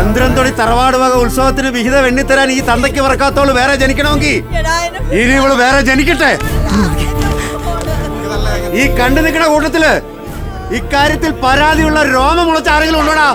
ചന്ദ്രൻതൊടി തറവാട് വക ഉത്സവത്തിന് വിഹിത വെണ്ണിത്തരാൻ ഈ തന്തയ്ക്ക് പറക്കാത്തോള് വേറെ ജനിക്കണമെങ്കിൽ ഇനി ഇവള് വേറെ ജനിക്കട്ടെ. ഈ കണ്ടു നിൽക്കുന്ന കൂട്ടത്തില് ഇക്കാര്യത്തിൽ പരാതിയുള്ള രോമമുളച്ച ആരെങ്കിലും ഉണ്ടോടാ?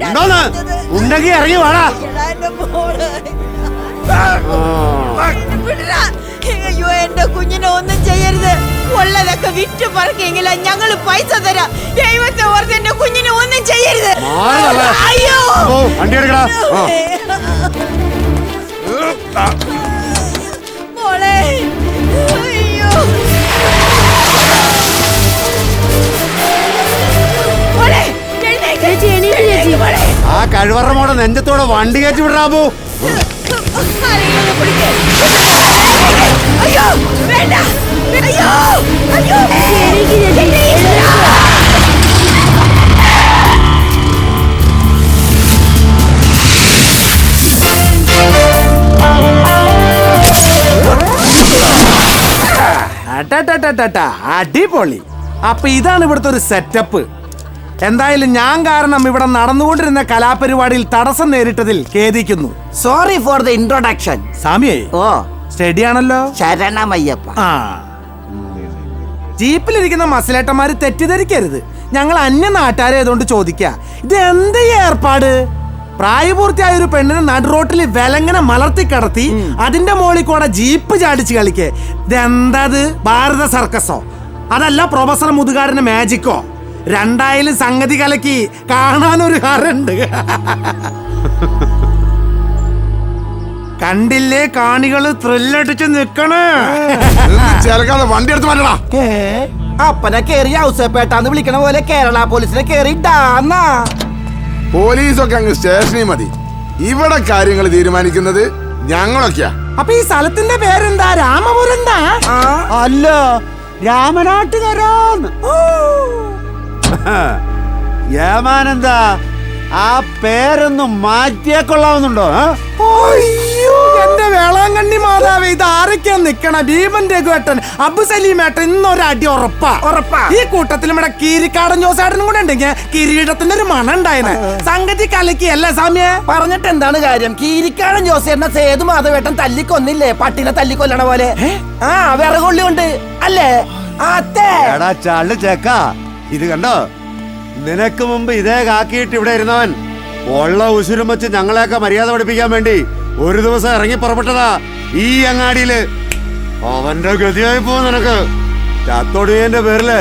ഉണ്ടോന്ന് ഉണ്ടെങ്കിൽ ഇറങ്ങി വാടാ. അയ്യോ, എന്റെ കുഞ്ഞിനെ ഒന്നും ചെയ്യരുത്. ഉള്ളതൊക്കെ വിറ്റ് പറക്കെങ്കില ഞങ്ങള് പൈസ തരാം. ദൈവത്തെ ഓർത്ത് എന്റെ കുഞ്ഞിനെ ഒന്നും ചെയ്യരുത്. അയ്യോ വണ്ടി എടുക്കടാ. മോളെ, അയ്യോ ആ കഴിവറ മോടെ നെഞ്ചത്തോടെ വണ്ടി കയറ്റി വിടാമോ? അയ്യോ വേണ്ട, അയ്യോ അയ്യോ അടിപൊളി. അപ്പൊ ഇതാണ് ഇവിടുത്തെ ഒരു സെറ്റപ്പ്. എന്തായാലും ഞാൻ കാരണം ഇവിടെ നടന്നുകൊണ്ടിരുന്ന കലാപരിപാടിയിൽ തടസ്സം നേരിട്ടതിൽ ഖേദിക്കുന്നു. Sorry for the introduction. സാമിയേ, ഓ സ്റ്റഡി ആണല്ലോ. ശരണമയ്യപ്പ. ആ, ജീപ്പിലിരിക്കുന്ന മസിലേട്ടന്മാര് തെറ്റിദ്ധരിക്കരുത്. ഞങ്ങൾ അന്യ നാട്ടുകാരായതുകൊണ്ട് ചോദിക്ക, ഇത് എന്ത് ഏർപ്പാട്? പ്രായപൂർത്തിയായ ഒരു പെണ്ണിനെ നടുറോട്ടിൽ വിലങ്ങനെ മലർത്തി കടത്തി അതിന്റെ മോളിൽ കൂടെ ജീപ്പ് ചാടിച്ച് കളിക്കേ. ഇതെന്തത്? ഭാരത സർക്കസോ? അതല്ല പ്രൊഫസർ മുതുകാടിന്റെ മാജിക്കോ? രണ്ടായാലും സംഗതി കലക്കി. കാണാനൊരു ഹറുണ്ട്. കണ്ടില്ലേ കാണികള് ത്രില്ലടിച്ച് നിക്കണേ. വണ്ടി എടുത്ത് മാറ്റടാ. അപ്പനെ കേറി ഔസേപ്പേട്ടാന്ന് വിളിക്കണ പോലെ കേരള പോലീസിനെ കേറി ഡാന്നാ. പോലീസൊക്കെ അങ്ങ് സ്റ്റേഷനിൽ മതി. ഇവിടെ കാര്യങ്ങൾ തീരുമാനിക്കുന്നത് ഞങ്ങളൊക്കെയാ. അപ്പൊ ഈ സ്ഥലത്തിന്റെ പേരെന്താ? രാമപുരന്താ? അല്ല, രാമനാട്ടുകരാന്ന്. യേമാനെന്താ ആ പേരൊന്നും മാറ്റിയേ കൊള്ളാവുന്നുണ്ടോ? അയ്യോ, എന്റെ വേളാങ്കണ്ണി മാതാവേ, ഇത് ആരൊക്കെയാ നിക്കണ? ഭീമൻ രഘുവേട്ടൻ, അബു സലീമേട്ടൻ, ഇന്നൊരടി ഉറപ്പാ. ഈ കൂട്ടത്തിൽ ഇവിടെ കീരിക്കാടൻ ജോസാടനും കൂടെ ഉണ്ടെങ്കിൽ കിരീടത്തിന്റെ ഒരു മണം ഉണ്ടായിന്. സംഗതി കലക്കിയല്ലേ സാമ്യ? പറഞ്ഞിട്ട് എന്താണ് കാര്യം? കീരിക്കാടൻ ജോസേട്ടനെ സേതു മാധവേട്ടൻ തല്ലിക്കൊന്നില്ലേ, പട്ടിനെ തല്ലിക്കൊല്ലണ പോലെ. ആ വിറകൊള്ളി ഉണ്ട് അല്ലേ? എടാ ചള്ളു ചേക്ക, ഇത് കണ്ടോ? നിനക്ക് മുമ്പ് ഇതേ കാക്കിയിട്ട് ഇവിടെ ഇരുന്നവൻ ഉള്ള ഉസുരും വെച്ച് ഞങ്ങളെയൊക്കെ മര്യാദ പഠിപ്പിക്കാൻ വേണ്ടി ഒരു ദിവസം ഇറങ്ങി പുറപ്പെട്ടതാ ഈ അങ്ങാടിയില്. അവന്റെ ഗതിയായി പോകും നിനക്ക്. ചത്തൊടിയന്റെ പേരില്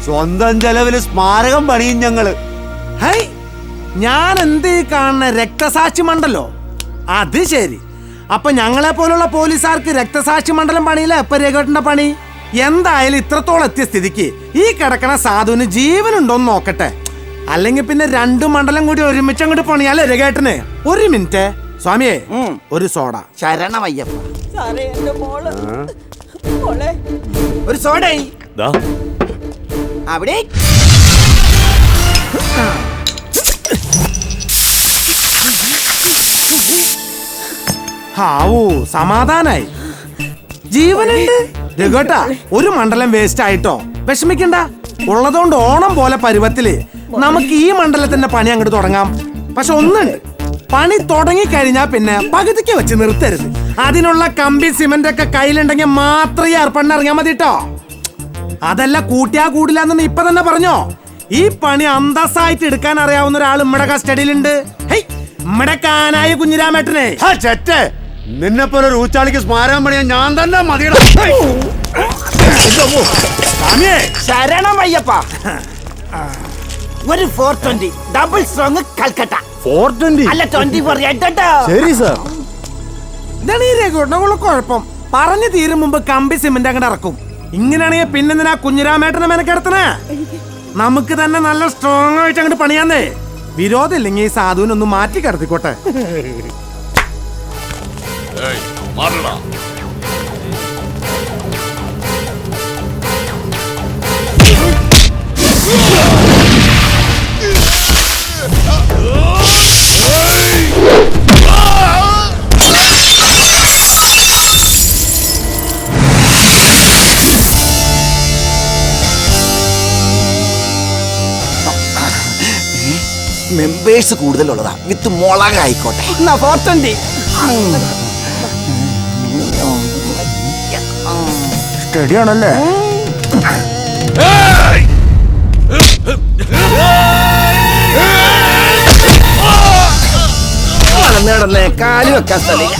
സ്വന്തം ചെലവില് സ്മാരകം പണിയും ഞങ്ങള്. ഹൈ, ഞാൻ എന്ത് കാണുന്ന രക്തസാക്ഷി മണ്ഡലോ? അത് ശരി. അപ്പൊ ഞങ്ങളെ പോലുള്ള പോലീസുകാർക്ക് രക്തസാക്ഷി മണ്ഡലം പണിയില്ല എപ്പ രഘുവേട്ടന്റെ പണി? എന്തായാലും ഇത്രത്തോളം എത്തിയ സ്ഥിതിക്ക് ഈ കിടക്കണ സാധുവിന് ജീവനുണ്ടോന്ന് നോക്കട്ടെ. അല്ലെങ്കിൽ പിന്നെ രണ്ടു മണ്ഡലം കൂടി ഒരുമിച്ച് അങ്ങോട്ട് പണിയാലേ രഘുവേട്ടന്. ഒരു മിനിറ്റ് സ്വാമിയെ, ഒരു സോഡ. ശരണമയ്യപ്പ. സാറേ, എന്റെ മോള്, മോളെ ഒരു സോഡ അവിടെ. ഹാവൂ, സമാധാനായി. ജീവനുണ്ട് രഘുവേട്ടാ. ഒരു മണ്ഡലം വേസ്റ്റ് ആയിട്ടോ വിഷമിക്കണ്ട. ഉള്ളതുകൊണ്ട് ഓണം പോലെ പരുവത്തില് നമുക്ക് ഈ മണ്ഡലത്തിന്റെ പണി അങ്ങോട്ട് തുടങ്ങാം. പക്ഷെ ഒന്നുണ്ട്, പണി തുടങ്ങിക്കഴിഞ്ഞാ പിന്നെ പകുതിക്ക് വെച്ച് നിർത്തരുത്. അതിനുള്ള കമ്പി സിമന്റ് ഒക്കെ കയ്യിലുണ്ടെങ്കിൽ മാത്രമേ ഏർപ്പെടാൻ ഇറങ്ങാൻ മതി കേട്ടോ. അതല്ല കൂട്ടിയാ കൂടില്ല എന്ന് ഇപ്പൊ തന്നെ പറഞ്ഞോ. ഈ പണി അന്തസ്സായിട്ട് എടുക്കാൻ അറിയാവുന്ന ഒരാൾ നമ്മുടെ കസ്റ്റഡിയിലുണ്ട്. നമ്മുടെ കാനായ കുഞ്ഞിരാമേട്ടനെ. നിന്നെപ്പോലെ ഒരു ഊച്ചാളിക്ക് സ്മാരകം പണിയാൻ ഞാൻ തന്നെ മതിയുടെ. ശരണമയ്യപ്പ. ഒരു 420 ഡബിൾ സ്ട്രോങ് കൽക്കട്ട. 420 അല്ല 24. ശരി സാർ. ഇതാണ് ഈ രഘുവേട്ടനുള്ള കുഴപ്പം. പറഞ്ഞു തീരും മുമ്പ് കമ്പി സിമന്റ് അങ്ങോട്ട് ഇറക്കും. ഇങ്ങനെയാണെങ്കിൽ പിന്നെ കുഞ്ഞിരാമേട്ടനെ മെനക്കെടുത്തണേ. നമുക്ക് തന്നെ നല്ല സ്ട്രോങ് ആയിട്ട് അങ്ങോട്ട് പണിയാന്നേ. വിരോധം ഇല്ലെങ്കിൽ ഈ സാധുവിനൊന്ന് മാറ്റി കിടത്തിക്കോട്ടെ. മെമ്പേഴ്സ് കൂടുതലുള്ളതാ, വിത്ത് മുളക് ആയിക്കോട്ടെ. എന്നാ 420. സ്റ്റഡി ആണല്ലേ? നടന്നേ കാല് വെക്കാൻ സ്ഥലമില്ല.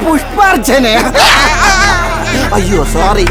പുഷ്പാർച്ചന. അയ്യോ സോറി.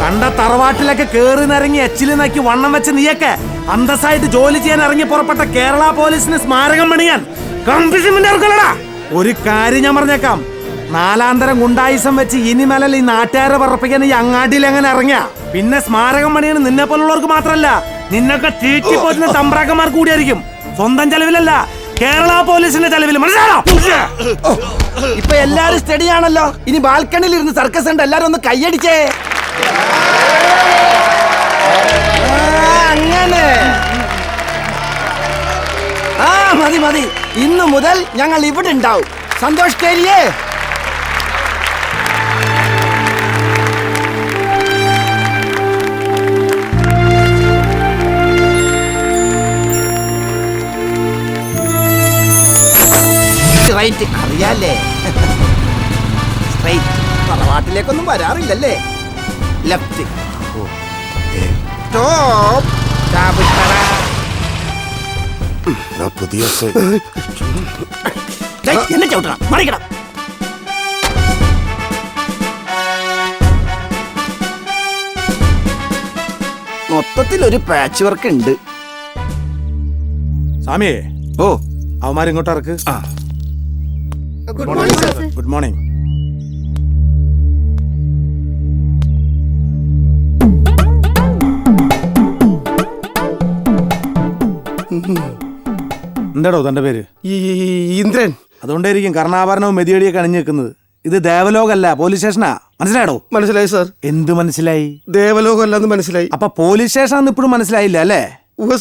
കണ്ട തറവാട്ടിലൊക്കെ കേറി നിറങ്ങി എച്ചിലിനാക്കി വണ്ണം വെച്ച് നീയൊക്കെ അന്തസ്സായിട്ട് ജോലി ചെയ്യാൻ ഇറങ്ങി പുറപ്പെട്ട കേരള പോലീസിന് സ്മാരകം പണിയാൻ ഒരു കാര്യം ഞാൻ പറഞ്ഞേക്കാം, നാലാന്തരം ഗുണ്ടായുസം വെച്ച് ഇനി മേലെ ഈ നാട്ടുകാരെ പറപ്പിക്കാൻ ഈ അങ്ങാടിയിൽ എങ്ങനെ ഇറങ്ങിയ പിന്നെ സ്മാരകം പണിയാണ് നിന്നെ പോലുള്ളവർക്ക് മാത്രല്ല, നിന്നൊക്കെ തീറ്റി പോറ്റുന്ന തമ്പ്രാക്കന്മാർ കൂടിയായിരിക്കും. സ്വന്തം ചെലവിലല്ല, കേരള പോലീസിന്റെ ചെലവിൽ. മനസ്സിലാണോ? ഇപ്പൊ എല്ലാരും സ്റ്റഡി ആണല്ലോ. ഇനി ബാൽക്കണിയിൽ ഇരുന്ന് സർക്കസ് ഉണ്ട്, എല്ലാരും ഒന്ന് കൈയടിച്ചേ. അങ്ങനെ മതി മതി. ഇന്നു മുതൽ ഞങ്ങൾ ഇവിടെ ഉണ്ടാവും. സന്തോഷ് കേരിയേ. അറിയാലേ, സ്ട്രൈറ്റ്. തറവാട്ടിലേക്കൊന്നും വരാറില്ലല്ലേ. ലെഫ്റ്റ്. സ്റ്റോപ്പ്. പുതിയ എന്നെ ചവിട്ടണം, മറിക്കണം. മൊത്തത്തിൽ ഒരു പാച്ച് വർക്ക് ഉണ്ട്. സ്വാമിയേ, ഓ അവന്മാരിങ്ങോട്ട് ഇറക്ക്. Good morning. എന്താടോ തന്റെ പേര്? ഇന്ദ്രൻ. അതുകൊണ്ടായിരിക്കും കർണാഭരണവും മെതിയടിയൊക്കെ അണിഞ്ഞു നിൽക്കുന്നത്. ഇത് ദേവലോകല്ല, പോലീസ് സ്റ്റേഷനാ. മനസ്സിലായോ? മനസ്സിലായി സാർ. എന്ത് മനസ്സിലായി? ദേവലോകം അല്ലെന്ന് മനസ്സിലായി. അപ്പൊ പോലീസ് സ്റ്റേഷൻ ഇപ്പോഴും മനസ്സിലായില്ല അല്ലേ?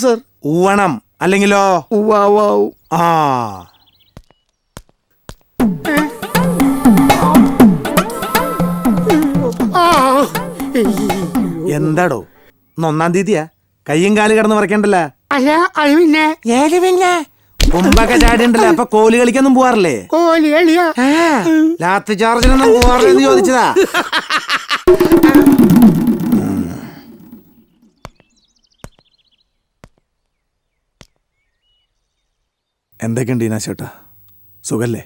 സാർ. ഊവണം, അല്ലെങ്കിലോ? ആ എന്താടോ, ഇന്ന് 1-ാം തീയതിയാ? കയ്യും കാല് കിടന്ന് മറക്കണ്ടല്ലോ. അല്ല അത് പിന്നെ മുമ്പൊക്കെ ചാടിയുണ്ടല്ലോ. അപ്പൊ കോലി കളിക്കൊന്നും പോവാറില്ലേ? കോലി കളിയാ? ലാത്തി ചാർജിനൊന്നും പോവാറില്ലെന്ന് ചോദിച്ചതാ. എന്തൊക്കെയുണ്ട് ഈനാശേട്ടാ, സുഖല്ലേ?